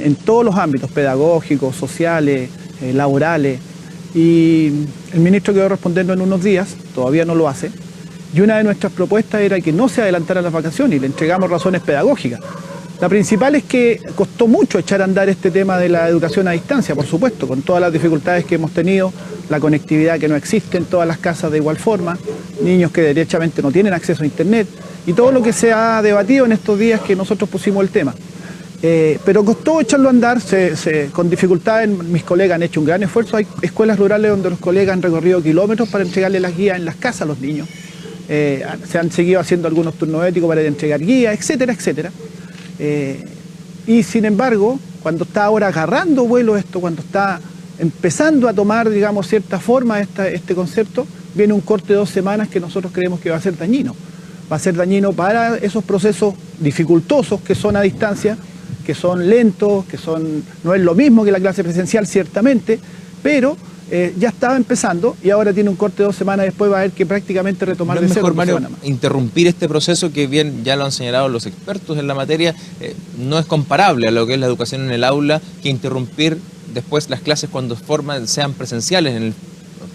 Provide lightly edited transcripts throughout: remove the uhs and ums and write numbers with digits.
en todos los ámbitos, pedagógicos, sociales, laborales, y el ministro quedó respondiendo en unos días, todavía no lo hace, y una de nuestras propuestas era que no se adelantaran las vacaciones, y le entregamos razones pedagógicas. La principal es que costó mucho echar a andar este tema de la educación a distancia, por supuesto, con todas las dificultades que hemos tenido, la conectividad que no existe en todas las casas de igual forma, niños que derechamente no tienen acceso a internet, y todo lo que se ha debatido en estos días que nosotros pusimos el tema. Pero costó echarlo a andar, con dificultades mis colegas han hecho un gran esfuerzo. Hay escuelas rurales donde los colegas han recorrido kilómetros para entregarle las guías en las casas a los niños. Se han seguido haciendo algunos turnos éticos para entregar guías, etcétera, etcétera. Y sin embargo, cuando está ahora agarrando vuelo esto, cuando está empezando a tomar, digamos, cierta forma este concepto, viene un corte de 2 semanas que nosotros creemos que va a ser dañino. Va a ser dañino para esos procesos dificultosos que son a distancia, que son lentos, no es lo mismo que la clase presencial ciertamente, pero ya estaba empezando y ahora tiene un corte de 2 semanas, después va a haber que prácticamente retomar de cero. ¿No es mejor, Mario, interrumpir este proceso que bien ya lo han señalado los expertos en la materia? No es comparable a lo que es la educación en el aula que interrumpir después las clases cuando sean presenciales en el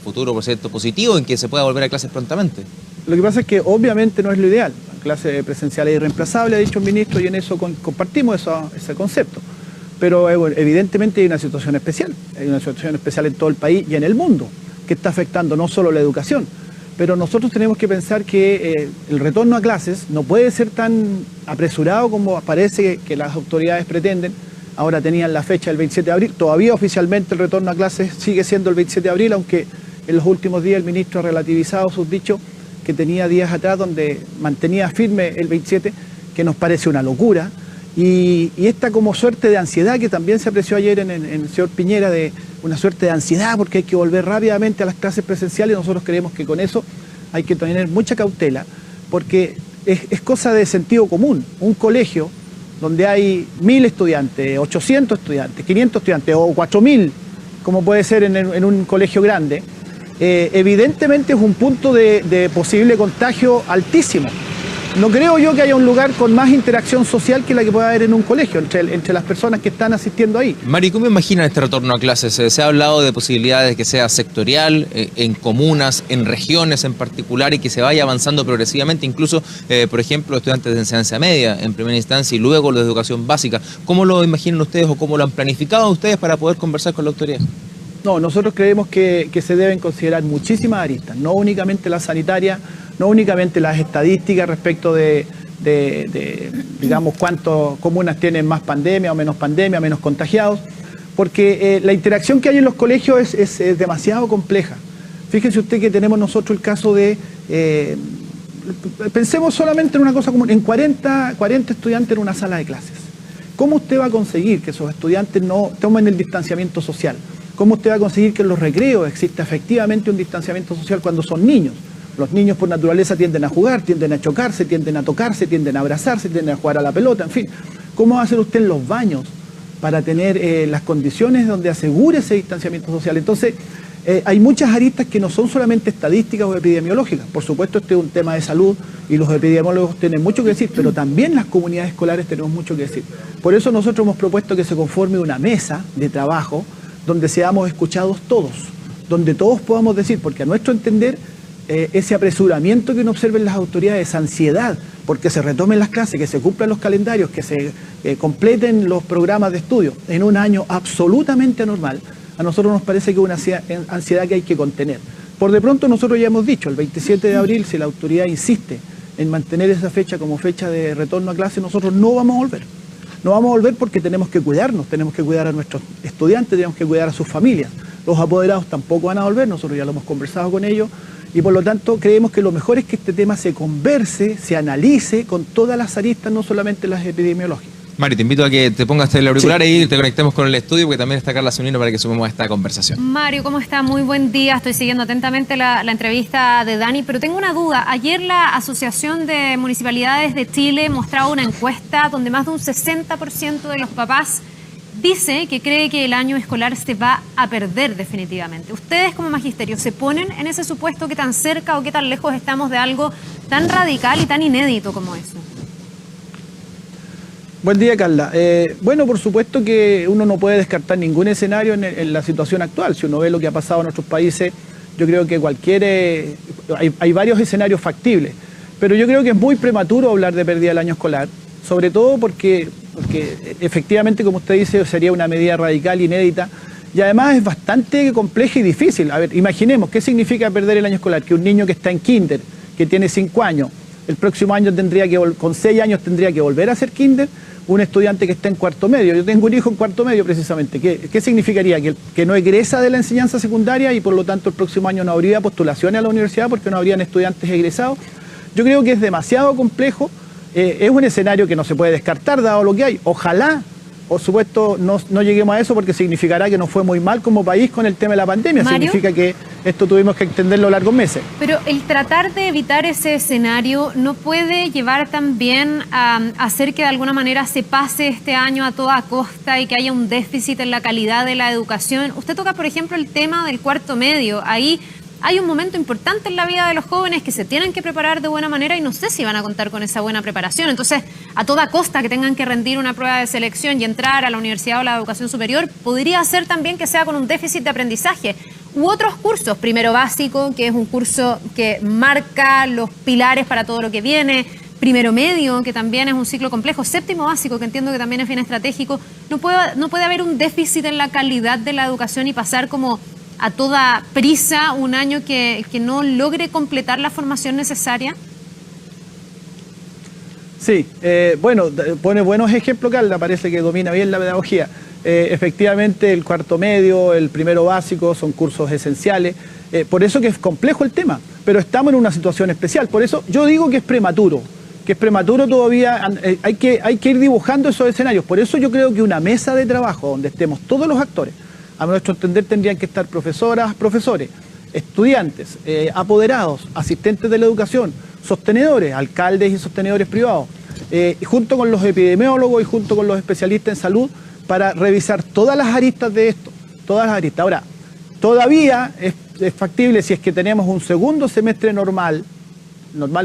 futuro, por cierto, positivo, en que se pueda volver a clases prontamente. Lo que pasa es que obviamente no es lo ideal. La clase presencial es irreemplazable, ha dicho el ministro, y en eso compartimos ese concepto. Pero evidentemente hay una situación especial en todo el país y en el mundo, que está afectando no solo la educación. Pero nosotros tenemos que pensar que el retorno a clases no puede ser tan apresurado como parece que las autoridades pretenden. Ahora tenían la fecha del 27 de abril, todavía oficialmente el retorno a clases sigue siendo el 27 de abril, aunque en los últimos días el ministro ha relativizado sus dichos, que tenía días atrás donde mantenía firme el 27, que nos parece una locura. Y esta como suerte de ansiedad que también se apreció ayer en el señor Piñera, de una suerte de ansiedad porque hay que volver rápidamente a las clases presenciales. Nosotros creemos que con eso hay que tener mucha cautela, porque es cosa de sentido común. Un colegio donde hay 1000 estudiantes, 800 estudiantes, 500 estudiantes o 4000, como puede ser en un colegio grande, evidentemente es un punto de posible contagio altísimo. No creo yo que haya un lugar con más interacción social que la que pueda haber en un colegio, entre las personas que están asistiendo ahí. Mari, ¿cómo imaginan este retorno a clases? Se ha hablado de posibilidades de que sea sectorial, en comunas, en regiones en particular, y que se vaya avanzando progresivamente, incluso, por ejemplo, estudiantes de enseñanza media en primera instancia y luego los de educación básica. ¿Cómo lo imaginan ustedes o cómo lo han planificado ustedes para poder conversar con la autoridad? No, nosotros creemos que se deben considerar muchísimas aristas, no únicamente la sanitaria, no únicamente las estadísticas respecto de digamos, cuántas comunas tienen más pandemia o menos contagiados, porque la interacción que hay en los colegios es demasiado compleja. Fíjese usted que tenemos nosotros el caso de, pensemos solamente en una cosa común, en 40 estudiantes en una sala de clases. ¿Cómo usted va a conseguir que esos estudiantes no tomen el distanciamiento social? ¿Cómo usted va a conseguir que en los recreos exista efectivamente un distanciamiento social cuando son niños? Los niños por naturaleza tienden a jugar, tienden a chocarse, tienden a tocarse, tienden a abrazarse, tienden a jugar a la pelota, en fin. ¿Cómo va a hacer usted en los baños para tener las condiciones donde asegure ese distanciamiento social? Entonces, hay muchas aristas que no son solamente estadísticas o epidemiológicas. Por supuesto, este es un tema de salud y los epidemiólogos tienen mucho que decir, pero también las comunidades escolares tenemos mucho que decir. Por eso nosotros hemos propuesto que se conforme una mesa de trabajo donde seamos escuchados todos, donde todos podamos decir, porque a nuestro entender, ese apresuramiento que uno observa en las autoridades, esa ansiedad porque se retomen las clases, que se cumplan los calendarios, que se completen los programas de estudio en un año absolutamente anormal, a nosotros nos parece que es una ansiedad que hay que contener. Por de pronto nosotros ya hemos dicho, el 27 de abril, si la autoridad insiste en mantener esa fecha como fecha de retorno a clase, nosotros no vamos a volver. No vamos a volver porque tenemos que cuidarnos, tenemos que cuidar a nuestros estudiantes, tenemos que cuidar a sus familias. Los apoderados tampoco van a volver, nosotros ya lo hemos conversado con ellos, y por lo tanto creemos que lo mejor es que este tema se converse, se analice con todas las aristas, no solamente las epidemiológicas. Mari, te invito a que te pongas el auricular y te conectemos con el estudio, porque también está Carla Zunino para que sumemos a esta conversación. Mario, ¿cómo está? Muy buen día. Estoy siguiendo atentamente la entrevista de Dani, pero tengo una duda. Ayer la Asociación de Municipalidades de Chile mostraba una encuesta donde más de un 60% de los papás dice que cree que el año escolar se va a perder definitivamente. ¿Ustedes como magisterio se ponen en ese supuesto? ¿Qué tan cerca o qué tan lejos estamos de algo tan radical y tan inédito como eso? Buen día, Carla. Bueno, por supuesto que uno no puede descartar ningún escenario en la situación actual. Si uno ve lo que ha pasado en nuestros países, yo creo que hay varios escenarios factibles. Pero yo creo que es muy prematuro hablar de pérdida del año escolar, sobre todo porque efectivamente, como usted dice, sería una medida radical, inédita, y además es bastante compleja y difícil. A ver, imaginemos, ¿qué significa perder el año escolar? Que un niño que está en kinder, que tiene 5 años, el próximo año con 6 años tendría que volver a hacer kinder, un estudiante que está en cuarto medio. Yo tengo un hijo en cuarto medio precisamente. ¿Qué significaría? Que no egresa de la enseñanza secundaria y por lo tanto el próximo año no habría postulaciones a la universidad porque no habrían estudiantes egresados. Yo creo que es demasiado complejo, es un escenario que no se puede descartar dado lo que hay. Ojalá, por supuesto, no lleguemos a eso porque significará que nos fue muy mal como país con el tema de la pandemia. ¿Mario? Significa que esto tuvimos que entenderlo largos meses. Pero el tratar de evitar ese escenario no puede llevar también a hacer que de alguna manera se pase este año a toda costa y que haya un déficit en la calidad de la educación. Usted toca, por ejemplo, el tema del cuarto medio. Ahí hay un momento importante en la vida de los jóvenes que se tienen que preparar de buena manera y no sé si van a contar con esa buena preparación. Entonces, a toda costa que tengan que rendir una prueba de selección y entrar a la universidad o la educación superior, podría ser también que sea con un déficit de aprendizaje. U otros cursos, primero básico, que es un curso que marca los pilares para todo lo que viene, primero medio, que también es un ciclo complejo, séptimo básico, que entiendo que también es bien estratégico. No puede haber un déficit en la calidad de la educación y pasar como a toda prisa un año que no logre completar la formación necesaria. Sí, bueno, pone buenos ejemplos, Carla, parece que domina bien la pedagogía. Efectivamente, el cuarto medio, el primero básico son cursos esenciales, por eso que es complejo el tema, pero estamos en una situación especial, por eso yo digo que es prematuro todavía, hay que ir dibujando esos escenarios, por eso yo creo que una mesa de trabajo donde estemos todos los actores, a nuestro entender tendrían que estar profesoras, profesores, estudiantes, apoderados, asistentes de la educación, sostenedores, alcaldes y sostenedores privados, junto con los epidemiólogos y junto con los especialistas en salud, para revisar todas las aristas de esto, todas las aristas. Ahora, todavía es factible si es que tenemos un segundo semestre normal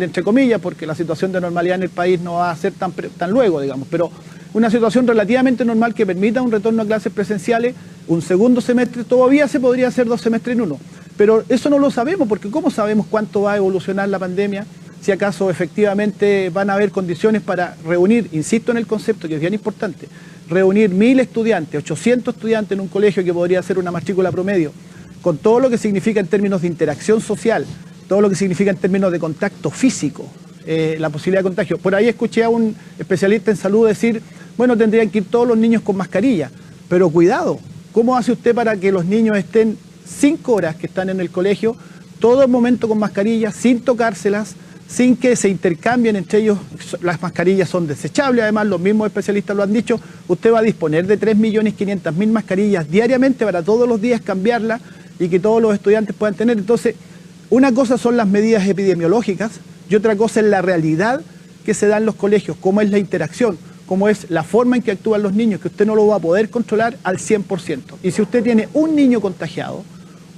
entre comillas, porque la situación de normalidad en el país no va a ser tan luego, digamos, pero una situación relativamente normal que permita un retorno a clases presenciales, un segundo semestre, todavía se podría hacer 2 semestres en uno. Pero eso no lo sabemos, porque ¿cómo sabemos cuánto va a evolucionar la pandemia? Si acaso efectivamente van a haber condiciones para reunir, insisto en el concepto que es bien importante, reunir 1000 estudiantes, 800 estudiantes en un colegio que podría ser una matrícula promedio, con todo lo que significa en términos de interacción social, todo lo que significa en términos de contacto físico, la posibilidad de contagio. Por ahí escuché a un especialista en salud decir, bueno, tendrían que ir todos los niños con mascarilla, pero cuidado, ¿cómo hace usted para que los niños estén 5 horas que están en el colegio, todo el momento con mascarilla, sin tocárselas, sin que se intercambien entre ellos? Las mascarillas son desechables, además los mismos especialistas lo han dicho, usted va a disponer de 3.500.000 mascarillas diariamente para todos los días cambiarlas y que todos los estudiantes puedan tener. Entonces, una cosa son las medidas epidemiológicas y otra cosa es la realidad que se da en los colegios, cómo es la interacción, cómo es la forma en que actúan los niños, que usted no lo va a poder controlar al 100%. Y si usted tiene un niño contagiado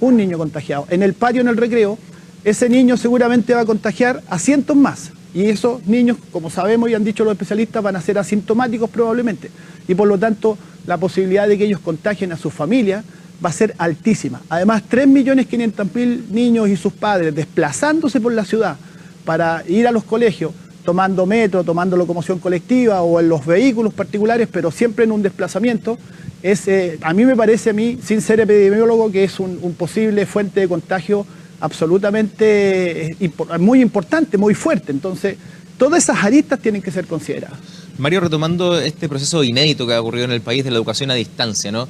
en el patio, en el recreo, ese niño seguramente va a contagiar a cientos más. Y esos niños, como sabemos y han dicho los especialistas, van a ser asintomáticos probablemente. Y por lo tanto, la posibilidad de que ellos contagien a sus familias va a ser altísima. Además, 3.500.000 niños y sus padres desplazándose por la ciudad para ir a los colegios, tomando metro, tomando locomoción colectiva o en los vehículos particulares, pero siempre en un desplazamiento, a mí me parece, sin ser epidemiólogo, que es un posible fuente de contagio absolutamente muy importante, muy fuerte. Entonces, todas esas aristas tienen que ser consideradas. Mario, retomando este proceso inédito que ha ocurrido en el país de la educación a distancia, ¿no?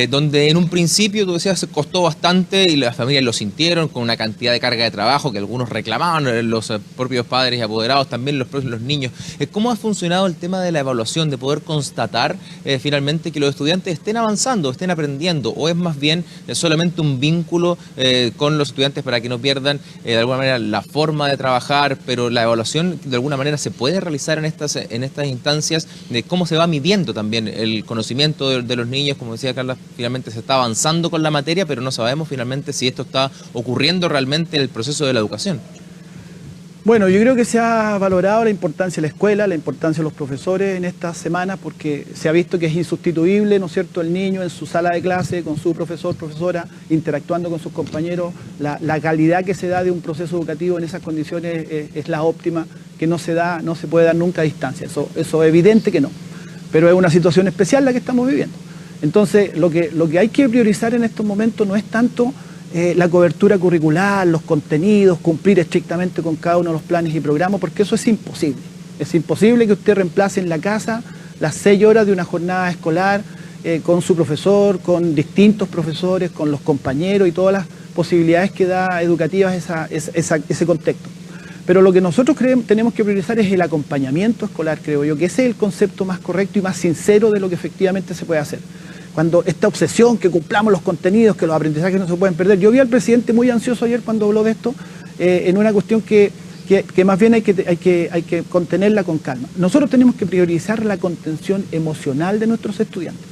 Donde en un principio, tú decías, costó bastante y las familias lo sintieron con una cantidad de carga de trabajo que algunos reclamaban, los propios padres y apoderados, también los niños. ¿Cómo ha funcionado el tema de la evaluación, de poder constatar finalmente que los estudiantes estén avanzando, estén aprendiendo, o es más bien solamente un vínculo con los estudiantes para que no pierdan de alguna manera la forma de trabajar, pero la evaluación de alguna manera se puede realizar en estas instancias, de cómo se va midiendo también el conocimiento de los niños? Como decía Carla, finalmente se está avanzando con la materia, pero no sabemos finalmente si esto está ocurriendo realmente en el proceso de la educación. Bueno, yo creo que se ha valorado la importancia de la escuela, la importancia de los profesores en estas semanas, porque se ha visto que es insustituible, ¿no es cierto?, el niño en su sala de clase, con su profesor, profesora, interactuando con sus compañeros. La calidad que se da de un proceso educativo en esas condiciones es la óptima, que no se puede dar nunca a distancia. Eso es evidente que no. Pero es una situación especial la que estamos viviendo. Entonces, lo que hay que priorizar en estos momentos no es tanto la cobertura curricular, los contenidos, cumplir estrictamente con cada uno de los planes y programas, porque eso es imposible. Es imposible que usted reemplace en la casa las 6 horas de una jornada escolar con su profesor, con distintos profesores, con los compañeros y todas las posibilidades que da educativas ese contexto. Pero lo que nosotros tenemos que priorizar es el acompañamiento escolar, creo yo, que ese es el concepto más correcto y más sincero de lo que efectivamente se puede hacer. Cuando esta obsesión que cumplamos los contenidos, que los aprendizajes no se pueden perder. Yo vi al presidente muy ansioso ayer cuando habló de esto, en una cuestión que más bien hay que contenerla con calma. Nosotros tenemos que priorizar la contención emocional de nuestros estudiantes.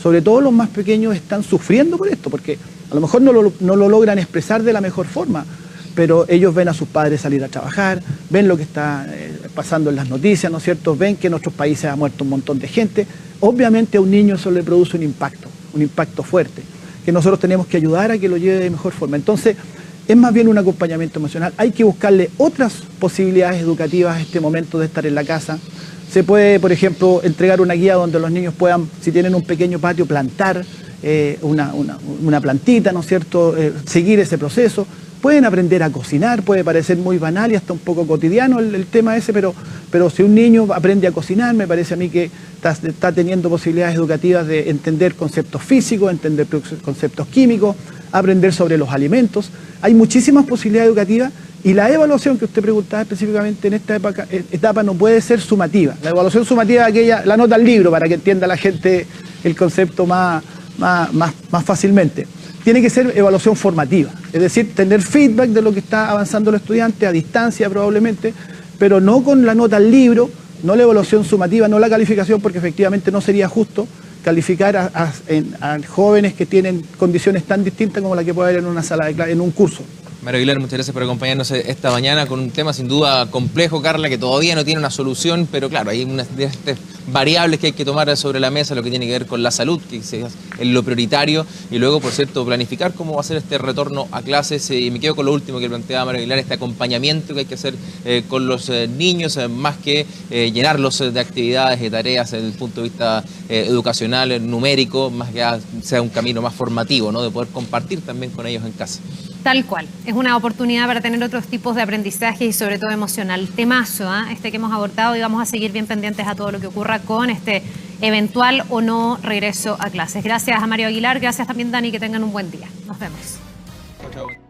Sobre todo los más pequeños están sufriendo por esto, porque a lo mejor no lo logran expresar de la mejor forma, pero ellos ven a sus padres salir a trabajar, ven lo que está pasando en las noticias, ¿no es cierto? Ven que en otros países ha muerto un montón de gente. Obviamente a un niño eso le produce un impacto fuerte, que nosotros tenemos que ayudar a que lo lleve de mejor forma. Entonces, es más bien un acompañamiento emocional. Hay que buscarle otras posibilidades educativas a este momento de estar en la casa. Se puede, por ejemplo, entregar una guía donde los niños puedan, si tienen un pequeño patio, plantar una plantita, ¿no es cierto? Seguir ese proceso. Pueden aprender a cocinar, puede parecer muy banal y hasta un poco cotidiano el tema ese, pero si un niño aprende a cocinar, me parece a mí que está teniendo posibilidades educativas de entender conceptos físicos, entender conceptos químicos, aprender sobre los alimentos. Hay muchísimas posibilidades educativas y la evaluación que usted preguntaba específicamente en esta etapa no puede ser sumativa. La evaluación sumativa es la nota al libro, para que entienda la gente el concepto más fácilmente. Tiene que ser evaluación formativa, es decir, tener feedback de lo que está avanzando el estudiante a distancia probablemente, pero no con la nota al libro, no la evaluación sumativa, no la calificación, porque efectivamente no sería justo calificar a jóvenes que tienen condiciones tan distintas como la que puede haber en una sala de clase, en un curso. Mario Aguilar, muchas gracias por acompañarnos esta mañana con un tema sin duda complejo, Carla, que todavía no tiene una solución, pero claro, hay unas variables que hay que tomar sobre la mesa, lo que tiene que ver con la salud, que es lo prioritario, y luego, por cierto, planificar cómo va a ser este retorno a clases. Y me quedo con lo último que planteaba Mario Aguilar, este acompañamiento que hay que hacer con los niños, más que llenarlos de actividades, de tareas desde el punto de vista educacional, numérico, más que sea un camino más formativo, ¿no?, de poder compartir también con ellos en casa. Tal cual. Es una oportunidad para tener otros tipos de aprendizaje y sobre todo emocional. Temazo, que hemos abordado, y vamos a seguir bien pendientes a todo lo que ocurra con este eventual o no regreso a clases. Gracias a Mario Aguilar, gracias también Dani, que tengan un buen día. Nos vemos. Chao, chao.